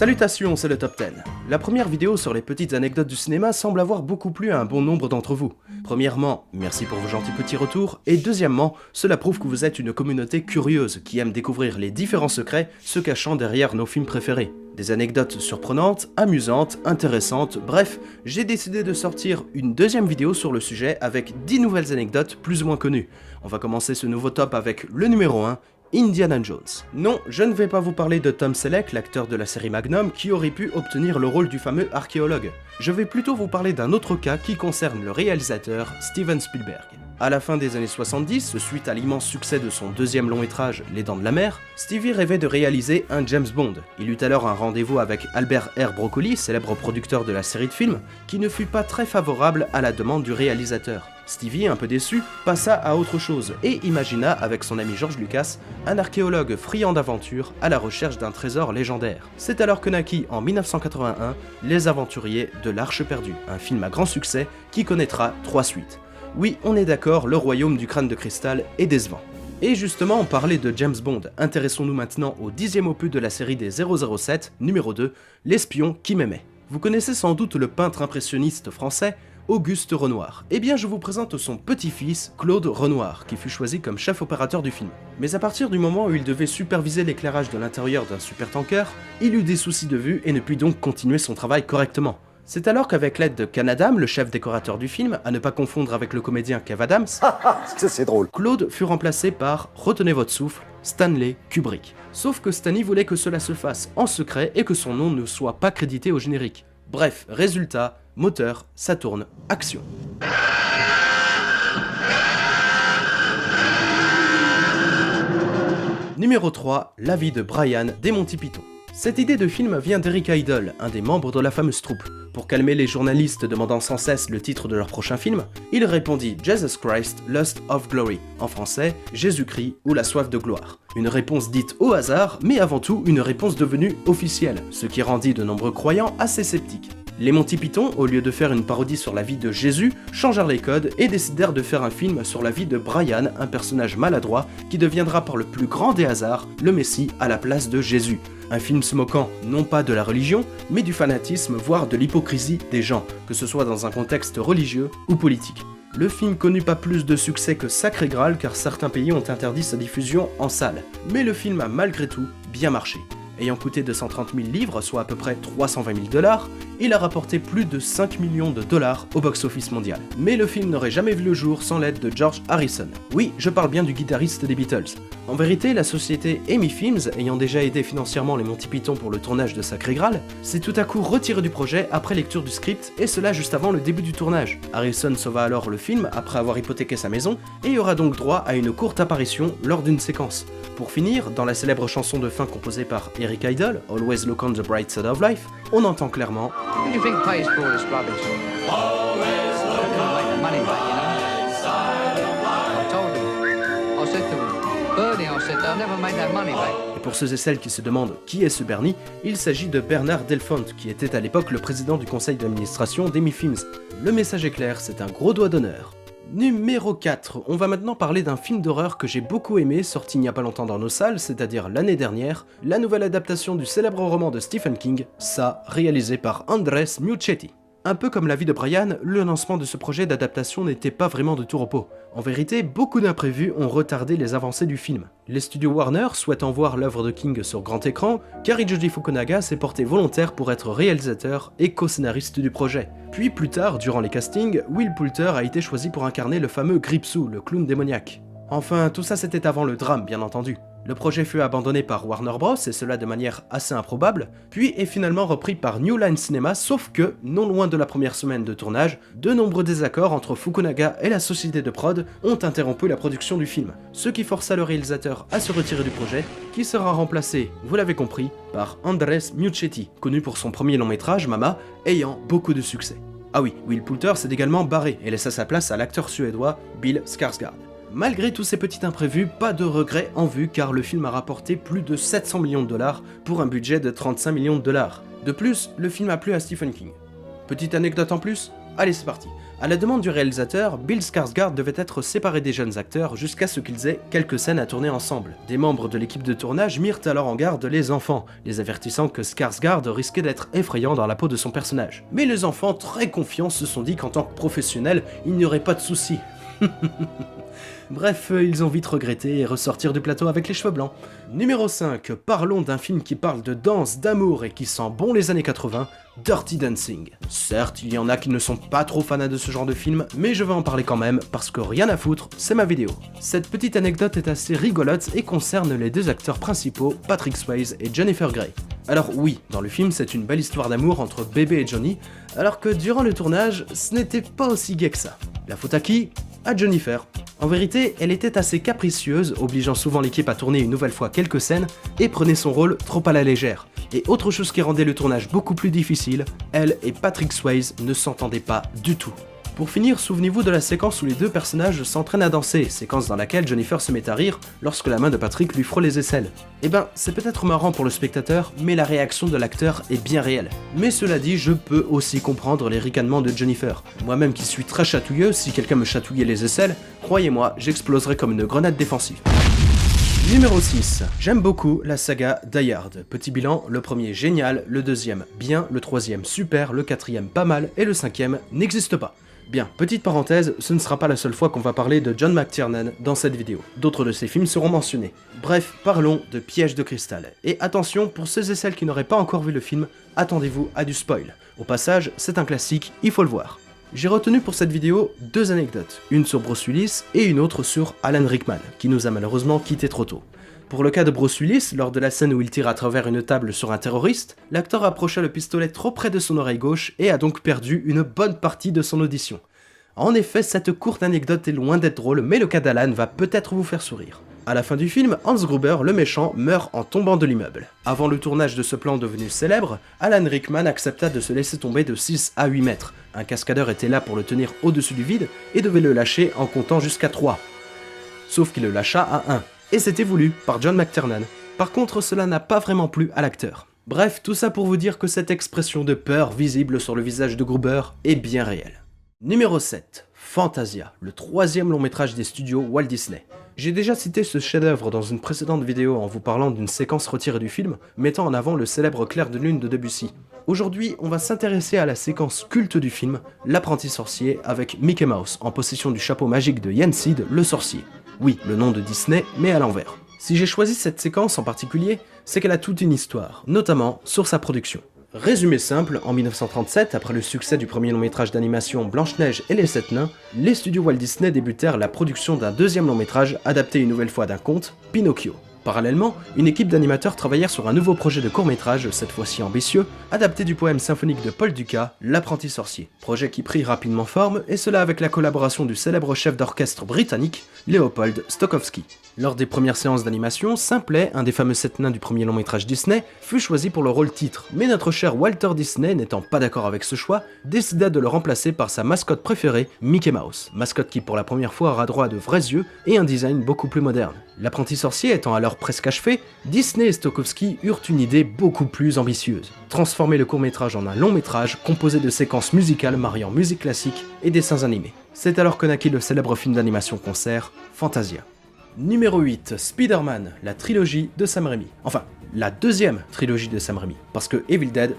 Salutations, c'est le Top 10. La première vidéo sur les petites anecdotes du cinéma semble avoir beaucoup plu à un bon nombre d'entre vous. Premièrement, merci pour vos gentils petits retours, et deuxièmement, cela prouve que vous êtes une communauté curieuse qui aime découvrir les différents secrets se cachant derrière nos films préférés. Des anecdotes surprenantes, amusantes, intéressantes, bref, j'ai décidé de sortir une deuxième vidéo sur le sujet avec 10 nouvelles anecdotes plus ou moins connues. On va commencer ce nouveau top avec le numéro 1, Indiana Jones. Non, je ne vais pas vous parler de Tom Selleck, l'acteur de la série Magnum, qui aurait pu obtenir le rôle du fameux archéologue. Je vais plutôt vous parler d'un autre cas qui concerne le réalisateur Steven Spielberg. À la fin des années 70, suite à l'immense succès de son deuxième long métrage, Les Dents de la Mer, Stevie rêvait de réaliser un James Bond. Il eut alors un rendez-vous avec Albert R. Broccoli, célèbre producteur de la série de films, qui ne fut pas très favorable à la demande du réalisateur. Stevie, un peu déçu, passa à autre chose et imagina, avec son ami George Lucas, un archéologue friand d'aventure à la recherche d'un trésor légendaire. C'est alors que naquit en 1981 Les Aventuriers de l'Arche perdue, un film à grand succès qui connaîtra 3 suites. Oui, on est d'accord, le royaume du crâne de cristal est décevant. Et justement, on parlait de James Bond, intéressons-nous maintenant au 10e opus de la série des 007, numéro 2, L'espion qui m'aimait. Vous connaissez sans doute le peintre impressionniste français Auguste Renoir. Eh bien, je vous présente son petit-fils, Claude Renoir, qui fut choisi comme chef opérateur du film. Mais à partir du moment où il devait superviser l'éclairage de l'intérieur d'un supertanker, il eut des soucis de vue et ne put donc continuer son travail correctement. C'est alors qu'avec l'aide de Ken Adam, le chef décorateur du film, à ne pas confondre avec le comédien Kev Adams, c'est drôle. Claude fut remplacé par, retenez votre souffle, Stanley Kubrick. Sauf que Stanley voulait que cela se fasse en secret et que son nom ne soit pas crédité au générique. Bref, résultat, moteur, ça tourne, action. Numéro 3, la vie de Brian des Monty Python. Cette idée de film vient d'Eric Idle, un des membres de la fameuse troupe. Pour calmer les journalistes demandant sans cesse le titre de leur prochain film, il répondit Jesus Christ, Lust of Glory, en français Jésus-Christ ou la soif de gloire. Une réponse dite au hasard, mais avant tout une réponse devenue officielle, ce qui rendit de nombreux croyants assez sceptiques. Les Monty Python, au lieu de faire une parodie sur la vie de Jésus, changèrent les codes et décidèrent de faire un film sur la vie de Brian, un personnage maladroit qui deviendra par le plus grand des hasards le Messie à la place de Jésus. Un film se moquant non pas de la religion, mais du fanatisme, voire de l'hypocrisie des gens, que ce soit dans un contexte religieux ou politique. Le film connut pas plus de succès que Sacré Graal car certains pays ont interdit sa diffusion en salle, mais le film a malgré tout bien marché. Ayant coûté 230 000 livres, soit à peu près 320 000 $, il a rapporté plus de 5 millions de dollars au box-office mondial. Mais le film n'aurait jamais vu le jour sans l'aide de George Harrison. Oui, je parle bien du guitariste des Beatles. En vérité, la société Amy Films, ayant déjà aidé financièrement les Monty Python pour le tournage de Sacré Graal, s'est tout à coup retiré du projet après lecture du script, et cela juste avant le début du tournage. Harrison sauva alors le film après avoir hypothéqué sa maison, et aura donc droit à une courte apparition lors d'une séquence. Pour finir, dans la célèbre chanson de fin composée par Eric Idle, Always Look on the Bright Side of Life, on entend clairement Et pour ceux et celles qui se demandent qui est ce Bernie, il s'agit de Bernard Delfont, qui était à l'époque le président du conseil d'administration d'Amy Films. Le message est clair, c'est un gros doigt d'honneur. Numéro 4, on va maintenant parler d'un film d'horreur que j'ai beaucoup aimé, sorti il n'y a pas longtemps dans nos salles, c'est-à-dire l'année dernière, la nouvelle adaptation du célèbre roman de Stephen King, Ça, réalisé par Andrés Muschietti. Un peu comme la vie de Brian, le lancement de ce projet d'adaptation n'était pas vraiment de tout repos. En vérité, beaucoup d'imprévus ont retardé les avancées du film. Les studios Warner, souhaitant voir l'œuvre de King sur grand écran, Cary Fukunaga s'est porté volontaire pour être réalisateur et co-scénariste du projet. Puis plus tard, durant les castings, Will Poulter a été choisi pour incarner le fameux Gripsou, le clown démoniaque. Enfin, tout ça c'était avant le drame, bien entendu. Le projet fut abandonné par Warner Bros, et cela de manière assez improbable, puis est finalement repris par New Line Cinema, sauf que, non loin de la première semaine de tournage, de nombreux désaccords entre Fukunaga et la société de prod ont interrompu la production du film, ce qui força le réalisateur à se retirer du projet, qui sera remplacé, vous l'avez compris, par Andrés Muschietti, connu pour son premier long métrage, Mama, ayant beaucoup de succès. Ah oui, Will Poulter s'est également barré et laissa sa place à l'acteur suédois Bill Skarsgård. Malgré tous ces petits imprévus, pas de regrets en vue car le film a rapporté plus de 700 millions de $ pour un budget de 35 millions de $. De plus, le film a plu à Stephen King. Petite anecdote en plus, Allez, c'est parti. À la demande du réalisateur, Bill Skarsgård devait être séparé des jeunes acteurs jusqu'à ce qu'ils aient quelques scènes à tourner ensemble. Des membres de l'équipe de tournage mirent alors en garde les enfants, les avertissant que Skarsgård risquait d'être effrayant dans la peau de son personnage. Mais les enfants, très confiants, se sont dit qu'en tant que professionnels, il n'y aurait pas de soucis. Bref, ils ont vite regretté et ressortir du plateau avec les cheveux blancs. Numéro 5, parlons d'un film qui parle de danse, d'amour et qui sent bon les années 80, Dirty Dancing. Certes, il y en a qui ne sont pas trop fans de ce genre de film, mais je vais en parler quand même, parce que rien à foutre, c'est ma vidéo. Cette petite anecdote est assez rigolote et concerne les deux acteurs principaux, Patrick Swayze et Jennifer Grey. Alors oui, dans le film, c'est une belle histoire d'amour entre Bébé et Johnny, alors que durant le tournage, ce n'était pas aussi gai que ça. La faute à qui ? À Jennifer. En vérité, elle était assez capricieuse, obligeant souvent l'équipe à tourner une nouvelle fois quelques scènes, et prenait son rôle trop à la légère. Et autre chose qui rendait le tournage beaucoup plus difficile, elle et Patrick Swayze ne s'entendaient pas du tout. Pour finir, souvenez-vous de la séquence où les deux personnages s'entraînent à danser, séquence dans laquelle Jennifer se met à rire lorsque la main de Patrick lui frôle les aisselles. Eh ben, c'est peut-être marrant pour le spectateur, mais la réaction de l'acteur est bien réelle. Mais cela dit, je peux aussi comprendre les ricanements de Jennifer. Moi-même qui suis très chatouilleux, si quelqu'un me chatouillait les aisselles, croyez-moi, j'exploserais comme une grenade défensive. Numéro 6. J'aime beaucoup la saga Die Hard. Petit bilan, le premier génial, le deuxième bien, le troisième super, le quatrième pas mal et le cinquième n'existe pas. Bien, petite parenthèse, ce ne sera pas la seule fois qu'on va parler de John McTiernan dans cette vidéo. D'autres de ses films seront mentionnés. Bref, parlons de Piège de cristal. Et attention, pour ceux et celles qui n'auraient pas encore vu le film, attendez-vous à du spoil. Au passage, c'est un classique, il faut le voir. J'ai retenu pour cette vidéo deux anecdotes, une sur Bruce Willis et une autre sur Alan Rickman, qui nous a malheureusement quittés trop tôt. Pour le cas de Bruce Willis, lors de la scène où il tire à travers une table sur un terroriste, l'acteur approcha le pistolet trop près de son oreille gauche et a donc perdu une bonne partie de son audition. En effet, cette courte anecdote est loin d'être drôle, mais le cas d'Alan va peut-être vous faire sourire. À la fin du film, Hans Gruber, le méchant, meurt en tombant de l'immeuble. Avant le tournage de ce plan devenu célèbre, Alan Rickman accepta de se laisser tomber de 6 à 8 mètres. Un cascadeur était là pour le tenir au-dessus du vide et devait le lâcher en comptant jusqu'à 3. Sauf qu'il le lâcha à 1. Et c'était voulu par John McTiernan. Par contre, cela n'a pas vraiment plu à l'acteur. Bref, tout ça pour vous dire que cette expression de peur visible sur le visage de Gruber est bien réelle. Numéro 7. Fantasia, le troisième long métrage des studios Walt Disney. J'ai déjà cité ce chef-d'œuvre dans une précédente vidéo en vous parlant d'une séquence retirée du film, mettant en avant le célèbre Clair de Lune de Debussy. Aujourd'hui, on va s'intéresser à la séquence culte du film, L'apprenti sorcier, avec Mickey Mouse en possession du chapeau magique de Yen Sid, le sorcier. Oui, le nom de Disney, mais à l'envers. Si j'ai choisi cette séquence en particulier, c'est qu'elle a toute une histoire, notamment sur sa production. Résumé simple, en 1937, après le succès du premier long métrage d'animation Blanche-Neige et les 7 nains, les studios Walt Disney débutèrent la production d'un deuxième long métrage adapté une nouvelle fois d'un conte, Pinocchio. Parallèlement, une équipe d'animateurs travaillèrent sur un nouveau projet de court-métrage, cette fois-ci ambitieux, adapté du poème symphonique de Paul Dukas, L'apprenti sorcier. Projet qui prit rapidement forme, et cela avec la collaboration du célèbre chef d'orchestre britannique, Leopold Stokowski. Lors des premières séances d'animation, Simplet, un des fameux 7 nains du premier long métrage Disney, fut choisi pour le rôle titre, mais notre cher Walter Disney, n'étant pas d'accord avec ce choix, décida de le remplacer par sa mascotte préférée, Mickey Mouse, mascotte qui pour la première fois aura droit à de vrais yeux et un design beaucoup plus moderne. L'apprenti sorcier étant alors presque achevé, Disney et Stokowski eurent une idée beaucoup plus ambitieuse. Transformer le court-métrage en un long-métrage composé de séquences musicales mariant musique classique et dessins animés. C'est alors que naquit le célèbre film d'animation concert, Fantasia. Numéro 8, Spider-Man, la trilogie de Sam Raimi. Enfin, la deuxième trilogie de Sam Raimi, parce que Evil Dead,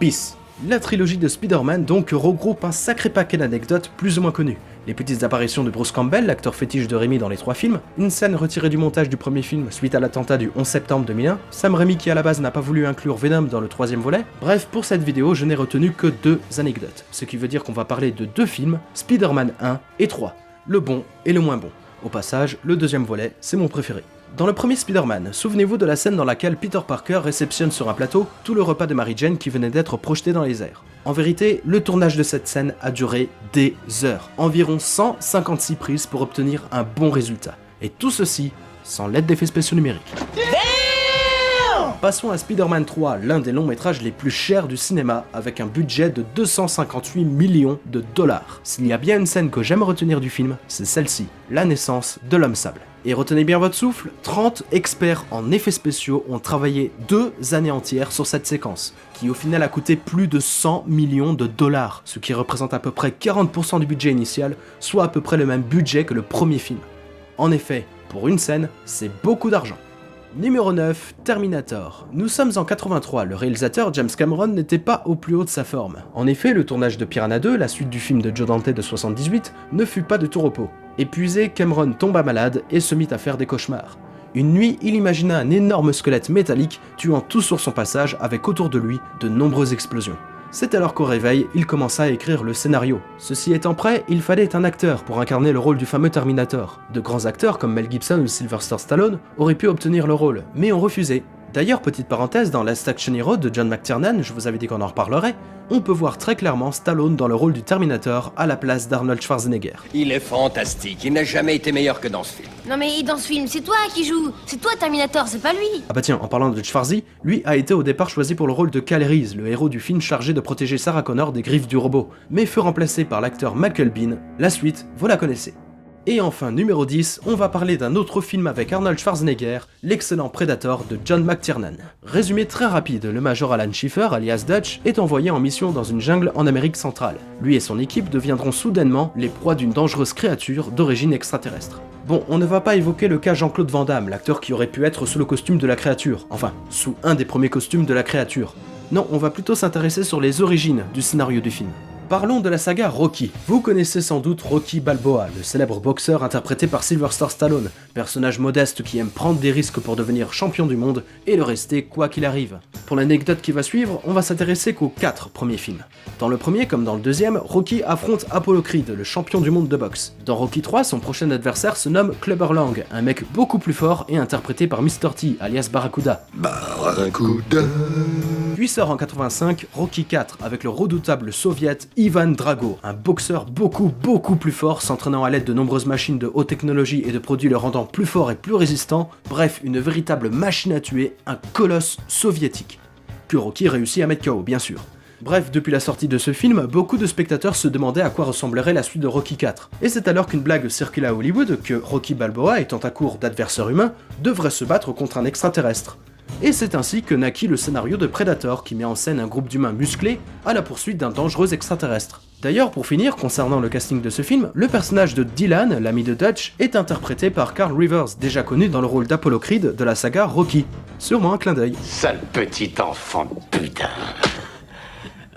peace. La trilogie de Spider-Man donc regroupe un sacré paquet d'anecdotes plus ou moins connues. Les petites apparitions de Bruce Campbell, l'acteur fétiche de Raimi dans les 3 films, une scène retirée du montage du premier film suite à l'attentat du 11 septembre 2001, Sam Raimi qui à la base n'a pas voulu inclure Venom dans le 3e volet. Bref, pour cette vidéo, je n'ai retenu que 2 anecdotes, ce qui veut dire qu'on va parler de 2 films, Spider-Man 1 et 3, le bon et le moins bon. Au passage, le 2e volet, c'est mon préféré. Dans le premier Spider-Man, souvenez-vous de la scène dans laquelle Peter Parker réceptionne sur un plateau tout le repas de Mary Jane qui venait d'être projeté dans les airs. En vérité, le tournage de cette scène a duré des heures, environ 156 prises pour obtenir un bon résultat. Et tout ceci sans l'aide d'effets spéciaux numériques. Damn! passons à Spider-Man 3, l'un des longs métrages les plus chers du cinéma, avec un budget de 258 millions de dollars. S'il y a bien une scène que j'aime retenir du film, c'est celle-ci, la naissance de l'homme sable. Et retenez bien votre souffle, 30 experts en effets spéciaux ont travaillé 2 années entières sur cette séquence, qui au final a coûté plus de 100 millions de dollars, ce qui représente à peu près 40% du budget initial, soit à peu près le même budget que le premier film. En effet, pour une scène, c'est beaucoup d'argent. Numéro 9, Terminator. Nous sommes en 83, le réalisateur James Cameron n'était pas au plus haut de sa forme. En effet, le tournage de Piranha 2, la suite du film de Joe Dante de 78, ne fut pas de tout repos. Épuisé, Cameron tomba malade et se mit à faire des cauchemars. Une nuit, il imagina un énorme squelette métallique tuant tout sur son passage avec autour de lui de nombreuses explosions. C'est alors qu'au réveil, il commença à écrire le scénario. Ceci étant prêt, il fallait un acteur pour incarner le rôle du fameux Terminator. De grands acteurs comme Mel Gibson ou Sylvester Stallone auraient pu obtenir le rôle, mais ont refusé. D'ailleurs, petite parenthèse, dans Last Action Hero de John McTiernan, je vous avais dit qu'on en reparlerait, on peut voir très clairement Stallone dans le rôle du Terminator à la place d'Arnold Schwarzenegger. Il est fantastique, il n'a jamais été meilleur que dans ce film. Non mais dans ce film, c'est toi qui joues. C'est toi Terminator, c'est pas lui. Ah bah tiens, en parlant de Schwarzy, lui a été au départ choisi pour le rôle de Kal Reese, le héros du film chargé de protéger Sarah Connor des griffes du robot, mais fut remplacé par l'acteur Michael Biehn. La suite, vous la connaissez. Et enfin, numéro 10, on va parler d'un autre film avec Arnold Schwarzenegger, l'excellent Predator de John McTiernan. Résumé très rapide, le Major Alan Schiffer, alias Dutch, est envoyé en mission dans une jungle en Amérique centrale. Lui et son équipe deviendront soudainement les proies d'une dangereuse créature d'origine extraterrestre. Bon, on ne va pas évoquer le cas Jean-Claude Van Damme, l'acteur qui aurait pu être sous le costume de la créature, enfin, sous un des premiers costumes de la créature. Non, on va plutôt s'intéresser sur les origines du scénario du film. Parlons de la saga Rocky. Vous connaissez sans doute Rocky Balboa, le célèbre boxeur interprété par Sylvester Stallone, personnage modeste qui aime prendre des risques pour devenir champion du monde et le rester quoi qu'il arrive. Pour l'anecdote qui va suivre, on va s'intéresser qu'aux 4 premiers films. Dans le premier comme dans le deuxième, Rocky affronte Apollo Creed, le champion du monde de boxe. Dans Rocky 3, son prochain adversaire se nomme Clubber Lang, un mec beaucoup plus fort et interprété par Mr. T, alias Barracuda. Barracuda. Puis sort en 85 Rocky 4 avec le redoutable soviète Ivan Drago, un boxeur beaucoup plus fort s'entraînant à l'aide de nombreuses machines de haute technologie et de produits le rendant plus fort et plus résistant, bref une véritable machine à tuer, un colosse soviétique. Puis Rocky réussit à mettre KO bien sûr. Bref, depuis la sortie de ce film, beaucoup de spectateurs se demandaient à quoi ressemblerait la suite de Rocky 4. Et c'est alors qu'une blague circule à Hollywood que Rocky Balboa, étant à court d'adversaires humains, devrait se battre contre un extraterrestre. Et c'est ainsi que naquit le scénario de Predator qui met en scène un groupe d'humains musclés à la poursuite d'un dangereux extraterrestre. D'ailleurs, pour finir, concernant le casting de ce film, le personnage de Dylan, l'ami de Dutch, est interprété par Carl Rivers, déjà connu dans le rôle d'Apollo Creed de la saga Rocky. Sûrement un clin d'œil. Sale petit enfant de putain.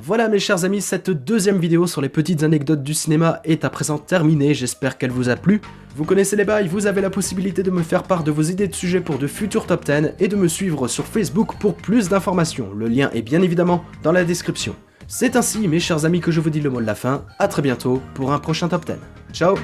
Voilà mes chers amis, cette deuxième vidéo sur les petites anecdotes du cinéma est à présent terminée, j'espère qu'elle vous a plu. Vous connaissez les bails, vous avez la possibilité de me faire part de vos idées de sujets pour de futurs top 10 et de me suivre sur Facebook pour plus d'informations, le lien est bien évidemment dans la description. C'est ainsi mes chers amis que je vous dis le mot de la fin, à très bientôt pour un prochain top 10. Ciao.